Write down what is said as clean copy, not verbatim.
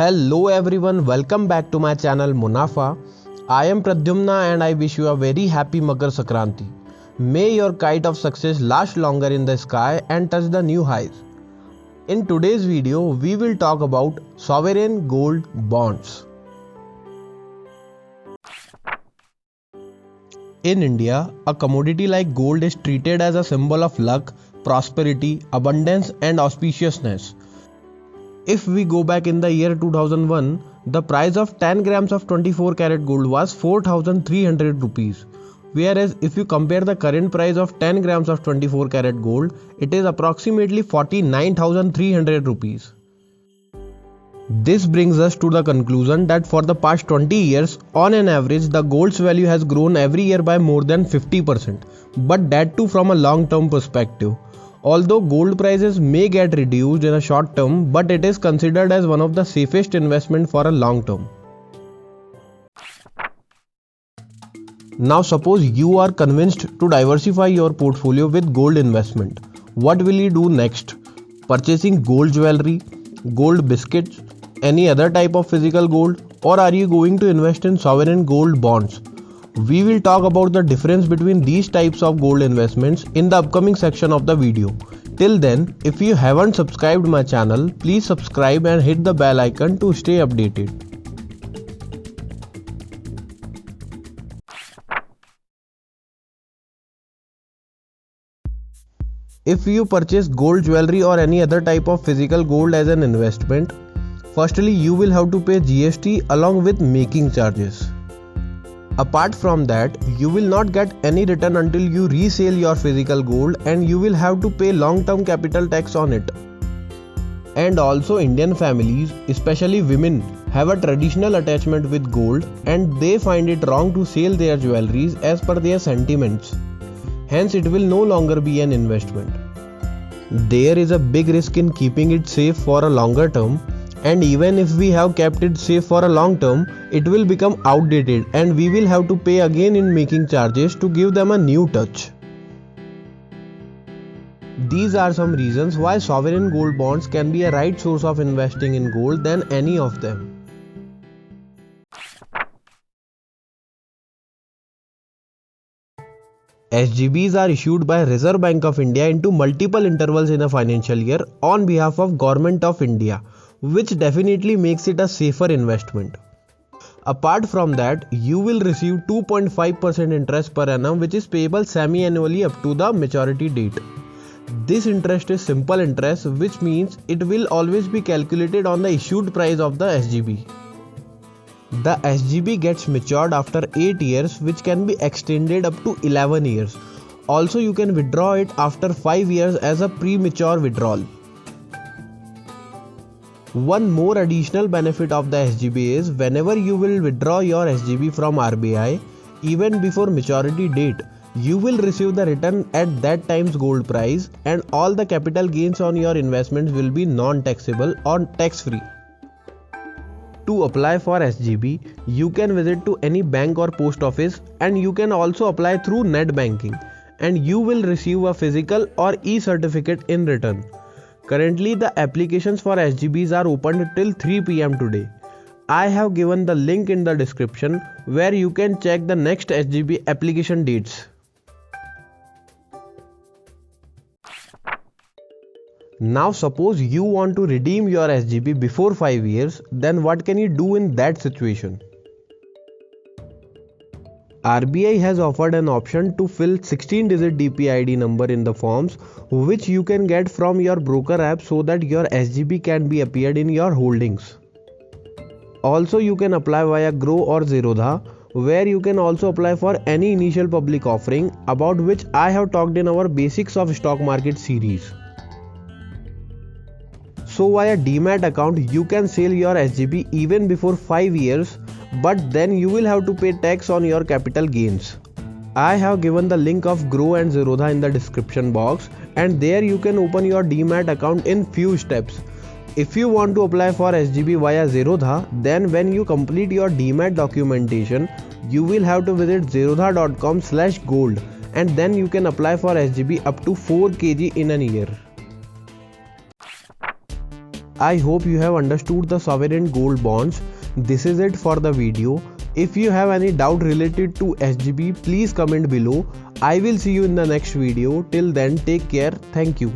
Hello everyone, welcome back to my channel Munafa. I am Pradyumna and I wish you a very happy Makar Sankranti. May your kite of success last longer in the sky and touch the new highs. In today's video, we will talk about sovereign gold bonds. In India, a commodity like gold is treated as a symbol of luck, prosperity, abundance and auspiciousness. If we go back in the year 2001, the price of 10 grams of 24 karat gold was 4,300 rupees. Whereas if you compare the current price of 10 grams of 24 karat gold, it is approximately 49,300 rupees. This brings us to the conclusion that for the past 20 years, on an average, the gold's value has grown every year by more than 50%, but that too from a long-term perspective. Although gold prices may get reduced in a short term, but it is considered as one of the safest investment for a long term. Now suppose you are convinced to diversify your portfolio with gold investment. What will you do next? Purchasing gold jewelry, gold biscuits, any other type of physical gold, or are you going to invest in sovereign gold bonds? We will talk about the difference between these types of gold investments in the upcoming section of the video. Till then, if you haven't subscribed my channel, please subscribe and hit the bell icon to stay updated. If you purchase gold jewelry or any other type of physical gold as an investment, firstly you will have to pay GST along with making charges. Apart from that, you will not get any return until you resell your physical gold and you will have to pay long-term capital tax on it. And also Indian families, especially women, have a traditional attachment with gold and they find it wrong to sell their jewelries as per their sentiments. Hence it will no longer be an investment. There is a big risk in keeping it safe for a longer term. And even if we have kept it safe for a long term, it will become outdated and we will have to pay again in making charges to give them a new touch. These are some reasons why sovereign gold bonds can be a right source of investing in gold than any of them. SGBs are issued by Reserve Bank of India into multiple intervals in a financial year on behalf of Government of India, which definitely makes it a safer investment. Apart from that, you will receive 2.5% interest per annum, which is payable semi-annually up to the maturity date. This interest is simple interest, which means it will always be calculated on the issued price of the SGB. The SGB gets matured after 8 years, which can be extended up to 11 years. Also, you can withdraw it after 5 years as a premature withdrawal. One more additional benefit of the SGB is whenever you will withdraw your SGB from RBI, even before maturity date, you will receive the return at that time's gold price and all the capital gains on your investments will be non-taxable or tax-free. To apply for SGB, you can visit to any bank or post office and you can also apply through net banking and you will receive a physical or e-certificate in return. Currently, the applications for SGBs are open till 3 PM today. I have given the link in the description where you can check the next SGB application dates. Now suppose you want to redeem your SGB before 5 years, then what can you do in that situation? RBI has offered an option to fill 16-digit DPID number in the forms, which you can get from your broker app so that your SGB can be appeared in your holdings. Also, you can apply via Grow or Zerodha, where you can also apply for any initial public offering, about which I have talked in our Basics of Stock Market series. So via Demat account, you can sell your SGB even before 5 years, but then you will have to pay tax on your capital gains. I have given the link of Grow and Zerodha in the description box and there you can open your Demat account in few steps. If you want to apply for SGB via Zerodha, then when you complete your Demat documentation, you will have to visit zerodha.com/gold and then you can apply for SGB up to 4 kg in a year. I hope you have understood the sovereign gold bonds. This is it for the video. If you have any doubt related to SGB, please comment below. I will see you in the next video. Till then, take care. Thank you.